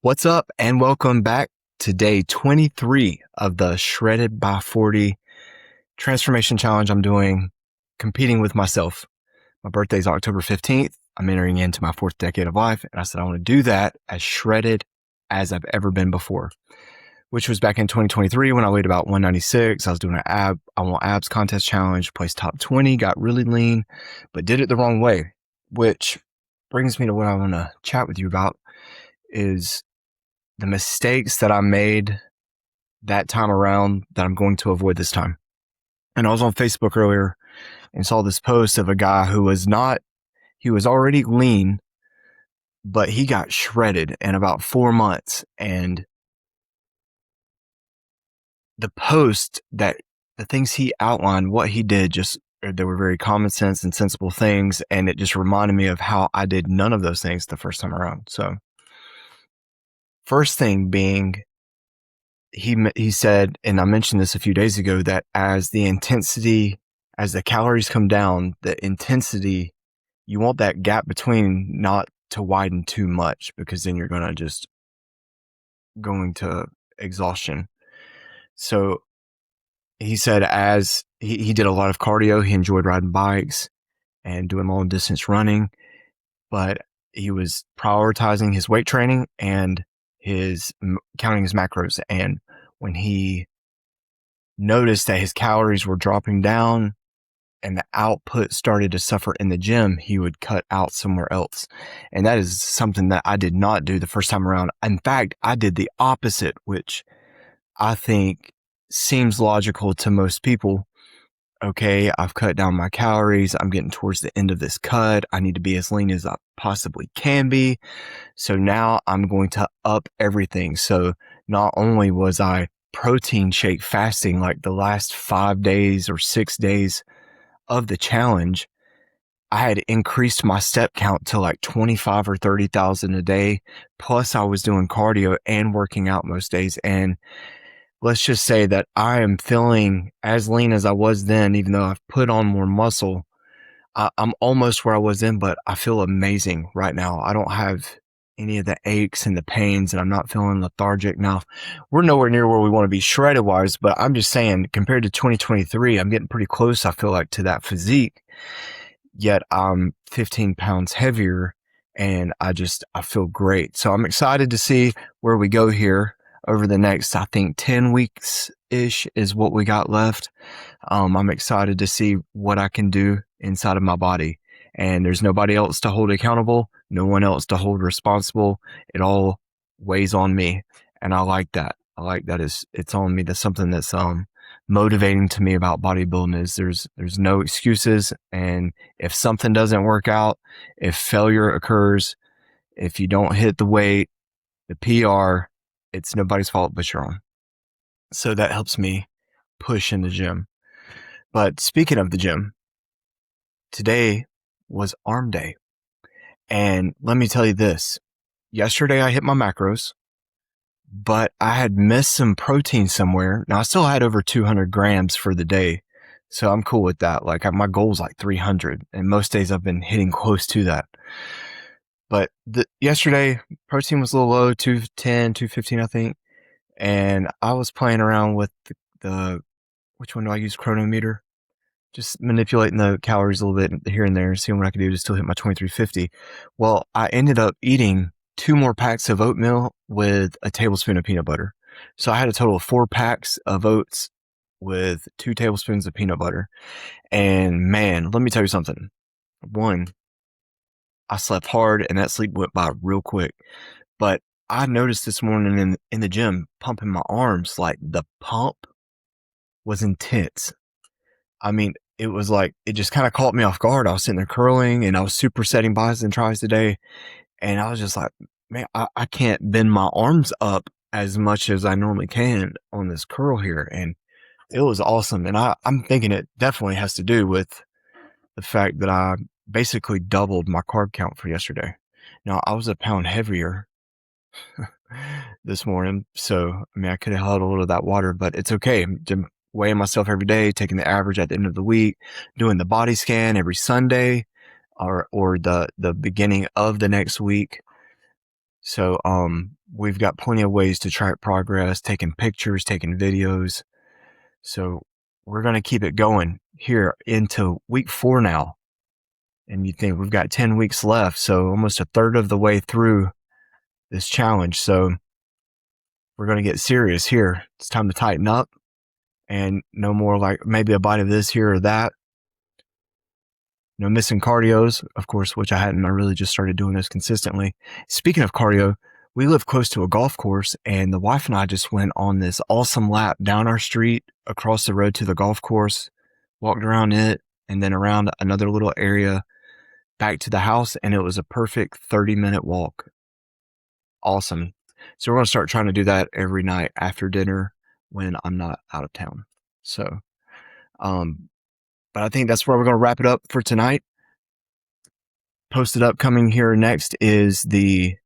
What's up, and welcome back to day 23 of the Shredded by 40 transformation challenge I'm doing, competing with myself. My birthday's October 15th. I'm entering into my fourth decade of life, and I said I want to do that as shredded as I've ever been before, which was back in 2023 when I weighed about 196. I was doing I want abs contest challenge, placed top 20, got really lean, but did it the wrong way, which brings me to what I want to chat with you about is the mistakes that I made that time around that I'm going to avoid this time. And I was on Facebook earlier and saw this post of a guy who he was already lean, but he got shredded in about 4 months. And the things he outlined, what he did, they were very common sense and sensible things. And it just reminded me of how I did none of those things the first time around. So first thing being, he said, and I mentioned this a few days ago, that as the calories come down, the intensity, you want that gap between not to widen too much, because then you're going to exhaustion. So he said, as he did a lot of cardio, he enjoyed riding bikes and doing long distance running, but he was prioritizing his weight training and counting his macros. And when he noticed that his calories were dropping down and the output started to suffer in the gym, he would cut out somewhere else. And that is something that I did not do the first time around. In fact, I did the opposite, which I think seems logical to most people. Okay, I've cut down my calories. I'm getting towards the end of this cut. I need to be as lean as I possibly can be. So now I'm going to up everything. So not only was I protein shake fasting like the last 5 days or 6 days of the challenge, I had increased my step count to like 25 or 30,000 a day. Plus I was doing cardio and working out most days. And let's just say that I am feeling as lean as I was then, even though I've put on more muscle. I'm almost where I was then, but I feel amazing right now. I don't have any of the aches and the pains, and I'm not feeling lethargic. Now, we're nowhere near where we want to be shredded wise, but I'm just saying, compared to 2023, I'm getting pretty close, I feel like, to that physique. Yet I'm 15 pounds heavier, and I feel great. So I'm excited to see where we go here over the next, I think, 10 weeks-ish is what we got left. I'm excited to see what I can do inside of my body. And there's nobody else to hold accountable, no one else to hold responsible. It all weighs on me. And I like that. It's on me. That's something that's motivating to me about bodybuilding is there's no excuses. And if something doesn't work out, if failure occurs, if you don't hit the weight, the PR, it's nobody's fault but your own. So that helps me push in the gym. But speaking of the gym, today was arm day. And let me tell you this. Yesterday I hit my macros, but I had missed some protein somewhere. Now I still had over 200 grams for the day. So I'm cool with that. Like my goal is like 300, and most days I've been hitting close to that. But yesterday protein was a little low, 210, 215, I think. And I was playing around with which one do I use? Chronometer. Just manipulating the calories a little bit here and there, seeing what I could do to still hit my 2350. Well, I ended up eating 2 more packs of oatmeal with a tablespoon of peanut butter. So I had a total of 4 packs of oats with 2 tablespoons of peanut butter. And man, let me tell you something. One, I slept hard and that sleep went by real quick. But I noticed this morning in the gym, pumping my arms, like the pump was intense. I mean, it was like, it just kind of caught me off guard. I was sitting there curling and I was supersetting bis and tris today. And I was just like, man, I can't bend my arms up as much as I normally can on this curl here. And it was awesome. And I'm thinking it definitely has to do with the fact that I basically doubled my carb count for yesterday. Now, I was a pound heavier this morning. So, I mean, I could have held a little of that water, but it's okay. I'm weighing myself every day, taking the average at the end of the week, doing the body scan every Sunday or the beginning of the next week. So we've got plenty of ways to track progress, taking pictures, taking videos. So we're going to keep it going here into week 4 now. And you think we've got 10 weeks left, so almost a third of the way through this challenge. So we're going to get serious here. It's time to tighten up and no more like maybe a bite of this here or that. No missing cardios, of course, which I hadn't. I really just started doing this consistently. Speaking of cardio, we live close to a golf course, and the wife and I just went on this awesome lap down our street, across the road to the golf course, walked around it, and then around another little area back to the house, and it was a perfect 30-minute walk. Awesome. So we're going to start trying to do that every night after dinner when I'm not out of town. So, but I think that's where we're going to wrap it up for tonight. Posted up coming here next is the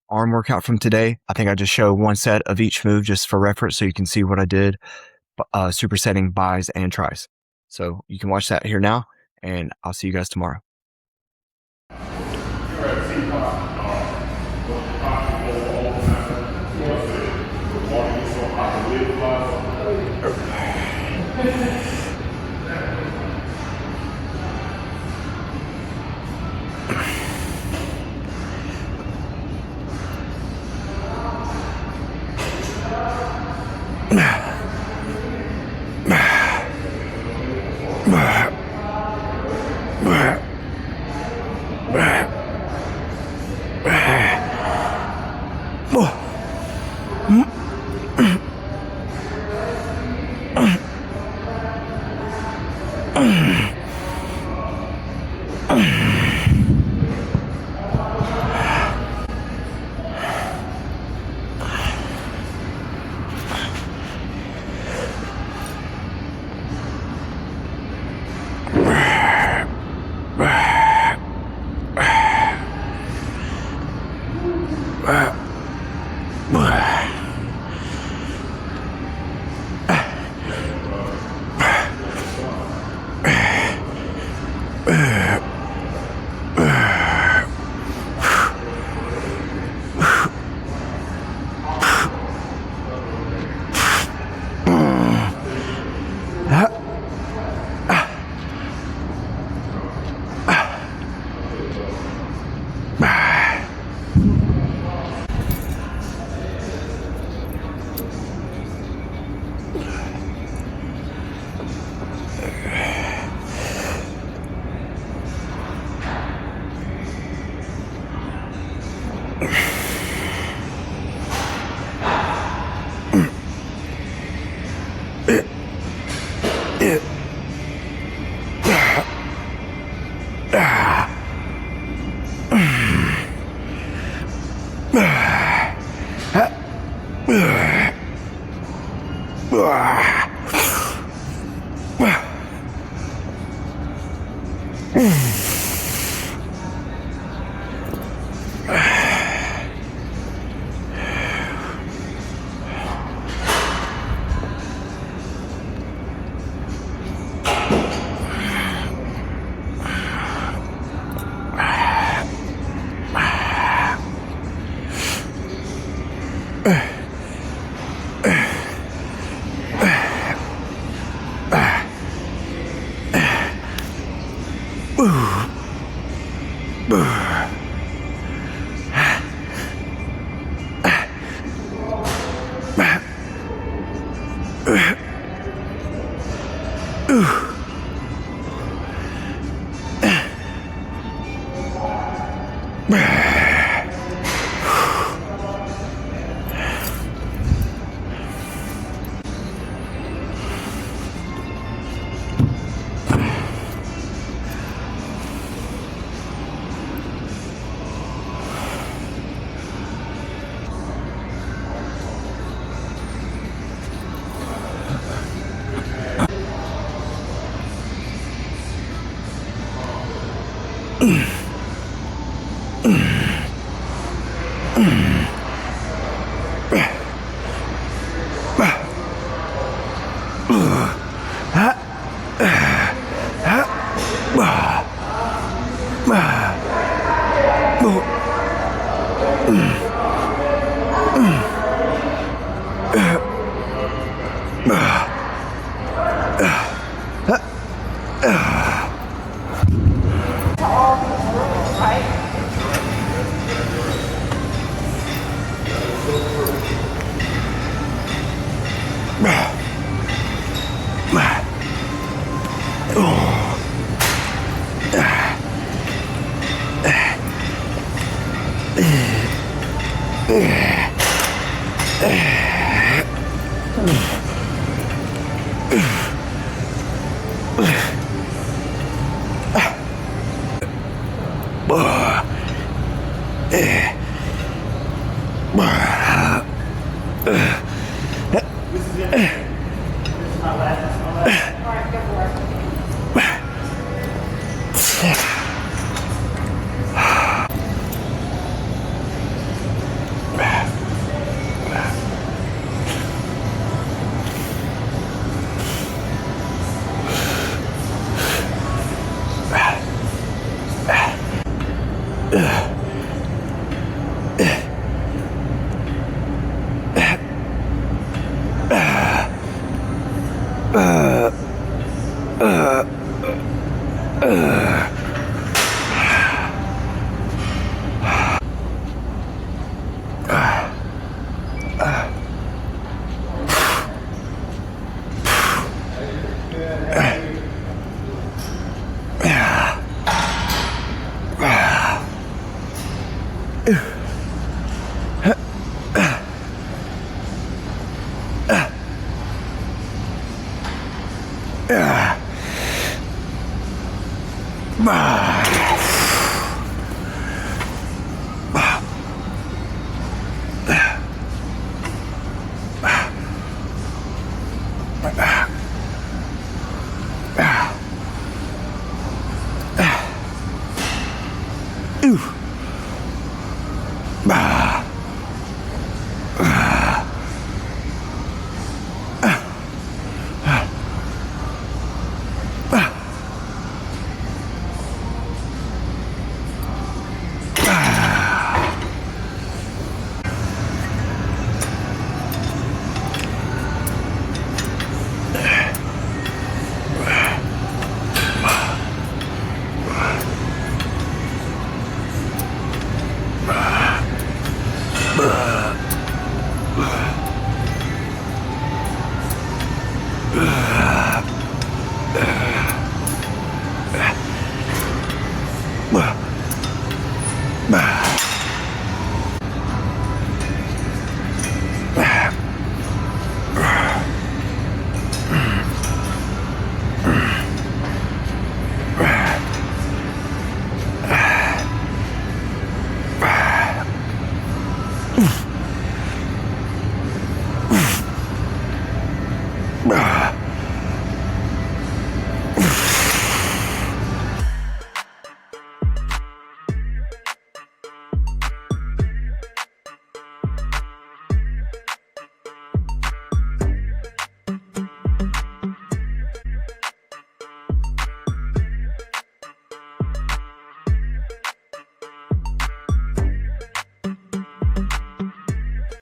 arm workout from today. I think I just show one set of each move just for reference so you can see what I did, supersetting bis and tris. So you can watch that here now, and I'll see you guys tomorrow.